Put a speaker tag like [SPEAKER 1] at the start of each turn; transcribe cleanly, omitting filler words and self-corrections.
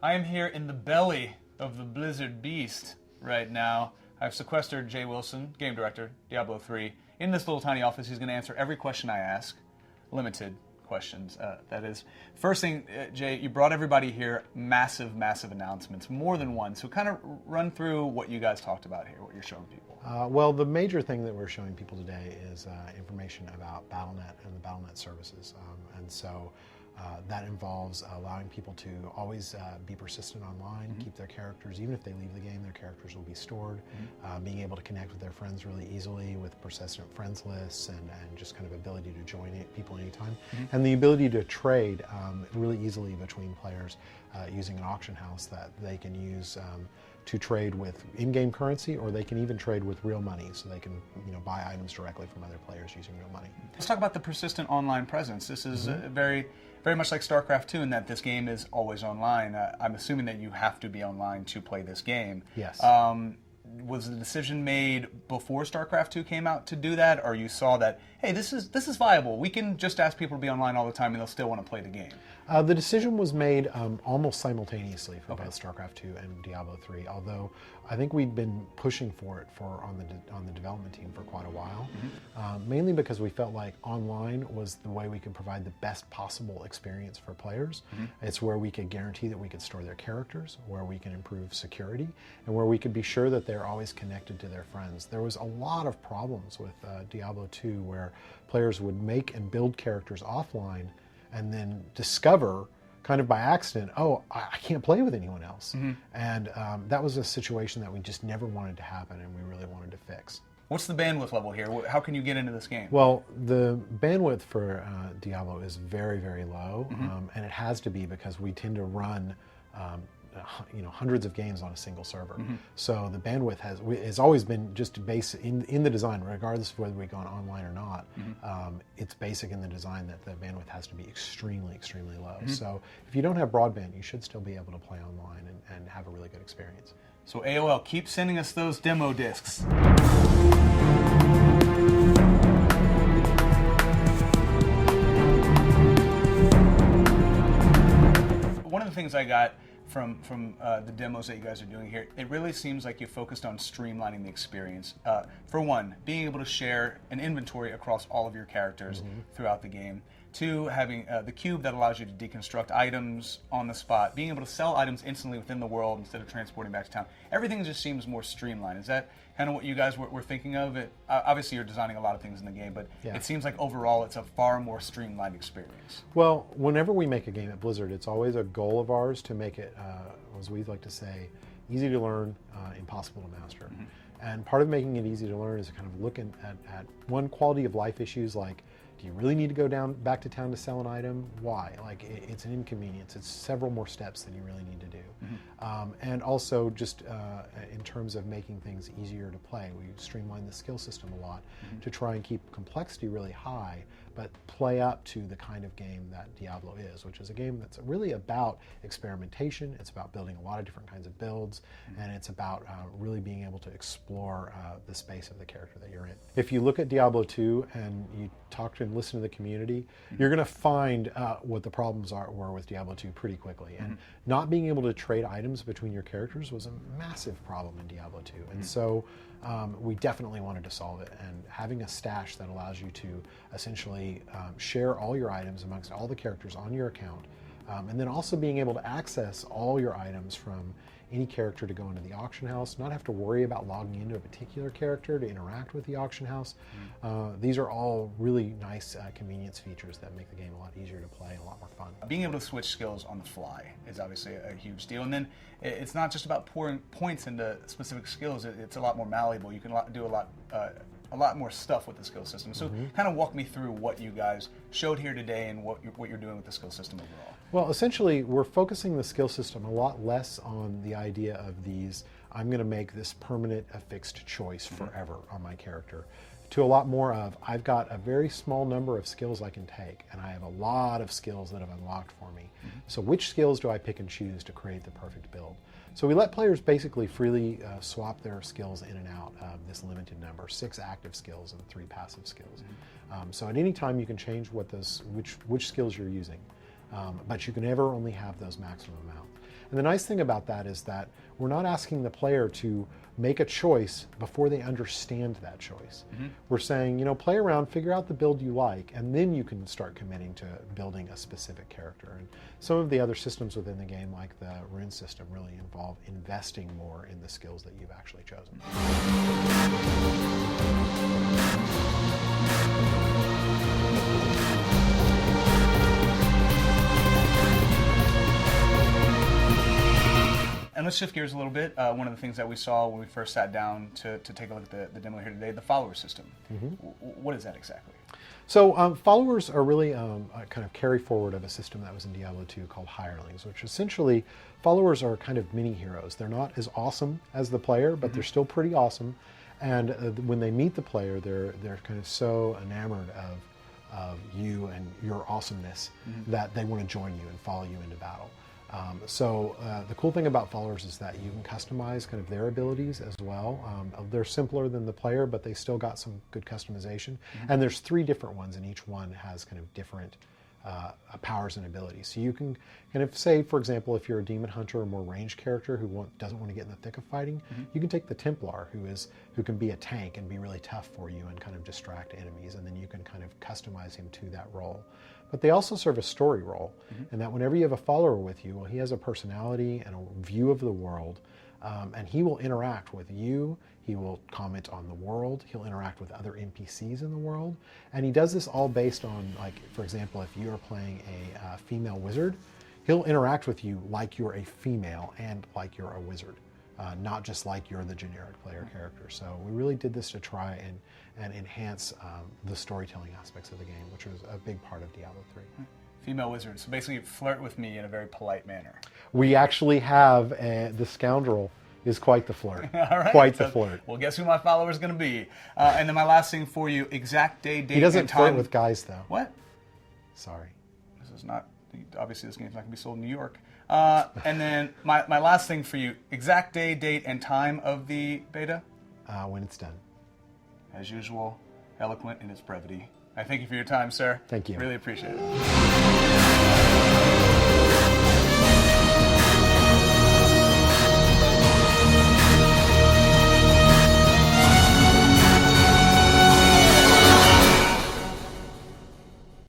[SPEAKER 1] I am here in the belly of the Blizzard beast right now. I've sequestered Jay Wilson, game director, Diablo 3, in this little tiny office. He's going to answer every question I ask. Limited questions, that is. First thing, Jay, you brought everybody here. Massive, massive announcements. More than one. So kind of run through what you guys talked about here, what you're showing people.
[SPEAKER 2] Well, the major thing that we're showing people today is information about Battle.net and the Battle.net services. And so that involves allowing people to always be persistent online, keep their characters, even if they leave the game, their characters will be stored, being able to connect with their friends really easily with persistent friends lists and just kind of ability to join people anytime, and the ability to trade really easily between players using an auction house that they can use to trade with in-game currency, or they can even trade with real money, so they can buy items directly from other players using real money.
[SPEAKER 1] Let's talk about the persistent online presence. This is very much like StarCraft 2 in that this game is always online. I'm assuming that you have to be online to play this game.
[SPEAKER 2] Yes.
[SPEAKER 1] Was the decision made before StarCraft 2 came out to do that, or you saw that, hey, this is viable, we can just ask people to be online all the time and they'll still want to play the game?
[SPEAKER 2] The decision was made almost simultaneously for both StarCraft 2 and Diablo 3, although I think we'd been pushing for it on the development team for quite a while, mainly because we felt like online was the way we could provide the best possible experience for players. It's where we could guarantee that we could store their characters, where we can improve security, and where we could be sure that they're always connected to their friends. There was a lot of problems with Diablo 2 where players would make and build characters offline and then discover, kind of by accident, oh, I can't play with anyone else. And that was a situation that we just never wanted to happen, and we really wanted to fix.
[SPEAKER 1] What's the bandwidth level here? How can you get into this game?
[SPEAKER 2] Well, the bandwidth for Diablo is very, very low, and it has to be because we tend to run hundreds of games on a single server. So the bandwidth has always been just basic in the design, regardless of whether we've gone online or not. It's basic in the design that the bandwidth has to be extremely, extremely low. So if you don't have broadband, you should still be able to play online and have a really good experience.
[SPEAKER 1] So AOL, keep sending us those demo discs. One of the things I got from the demos that you guys are doing here, it really seems like you focused on streamlining the experience. For one, being able to share an inventory across all of your characters throughout the game. Two, having the cube that allows you to deconstruct items on the spot. Being able to sell items instantly within the world instead of transporting back to town. Everything just seems more streamlined. Is that kind of what you guys were thinking of? Obviously, you're designing a lot of things in the game, but it seems like overall it's a far more streamlined experience.
[SPEAKER 2] Well, whenever we make a game at Blizzard, it's always a goal of ours to make it, as we like to say, easy to learn, impossible to master. And part of making it easy to learn is kind of looking at one, quality of life issues like, do you really need to go back to town to sell an item? Why? Like, it's an inconvenience. It's several more steps than you really need to do. And also just in terms of making things easier to play, we streamline the skill system a lot to try and keep complexity really high, but play up to the kind of game that Diablo is, which is a game that's really about experimentation. It's about building a lot of different kinds of builds, and it's about really being able to explore the space of the character that you're in. If you look at Diablo 2 and you talk to and listen to the community, you're going to find what the problems were with Diablo 2 pretty quickly. And not being able to trade items between your characters was a massive problem in Diablo 2. And so we definitely wanted to solve it. And having a stash that allows you to essentially share all your items amongst all the characters on your account, and then also being able to access all your items from any character to go into the auction house, not have to worry about logging into a particular character to interact with the auction house. These are all really nice convenience features that make the game a lot easier to play and a lot more fun.
[SPEAKER 1] Being able to switch skills on the fly is obviously a huge deal. And then it's not just about pouring points into specific skills, it's a lot more malleable. You can do a lot more stuff with the skill system. So kind of walk me through what you guys showed here today and what you're doing with the skill system overall.
[SPEAKER 2] Well, essentially, we're focusing the skill system a lot less on the idea of these, I'm going to make this permanent, a fixed choice forever on my character, to a lot more of, I've got a very small number of skills I can take, and I have a lot of skills that have unlocked for me. So which skills do I pick and choose to create the perfect build? So we let players basically freely swap their skills in and out of this limited number, 6 active skills and 3 passive skills. So at any time you can change which skills you're using. but you can never only have those maximum amount. And the nice thing about that is that we're not asking the player to make a choice before they understand that choice. We're saying, play around, figure out the build you like, and then you can start committing to building a specific character. And some of the other systems within the game, like the rune system, really involve investing more in the skills that you've actually chosen.
[SPEAKER 1] And let's shift gears a little bit. One of the things that we saw when we first sat down to take a look at the demo here today, the follower system. What is that exactly?
[SPEAKER 2] So followers are really a kind of carry forward of a system that was in Diablo 2 called hirelings, which essentially followers are kind of mini heroes. They're not as awesome as the player, but they're still pretty awesome. And when they meet the player, they're kind of so enamored of you and your awesomeness that they want to join you and follow you into battle. So the cool thing about followers is that you can customize kind of their abilities as well. They're simpler than the player, but they still got some good customization. And there's 3 different ones, and each one has kind of different powers and abilities. So you can kind of say, for example, if you're a demon hunter or more ranged character who doesn't want to get in the thick of fighting, you can take the Templar, who can be a tank and be really tough for you and kind of distract enemies, and then you can kind of customize him to that role. But they also serve a story role, and that whenever you have a follower with you, well, he has a personality and a view of the world, and he will interact with you, he will comment on the world, he'll interact with other NPCs in the world, and he does this all based on, like, for example, if you're playing a female wizard, he'll interact with you like you're a female and like you're a wizard, not just like you're the generic player character. So we really did this to try and enhance the storytelling aspects of the game, which was a big part of Diablo 3.
[SPEAKER 1] Female wizard. So basically flirt with me in a very polite manner.
[SPEAKER 2] We actually have the scoundrel is quite the flirt.
[SPEAKER 1] All right.
[SPEAKER 2] Quite the flirt.
[SPEAKER 1] Well, guess who my follower is going to be? And then my last thing for you, exact day, date,
[SPEAKER 2] He doesn't
[SPEAKER 1] and time.
[SPEAKER 2] flirt with guys, though.
[SPEAKER 1] What?
[SPEAKER 2] Sorry.
[SPEAKER 1] This is not, obviously this game's not going to be sold in New York. And then my last thing for you, exact day, date, and time of the beta?
[SPEAKER 2] When it's done.
[SPEAKER 1] As usual, eloquent in its brevity. I thank you for your time, sir.
[SPEAKER 2] Thank you.
[SPEAKER 1] Really appreciate it.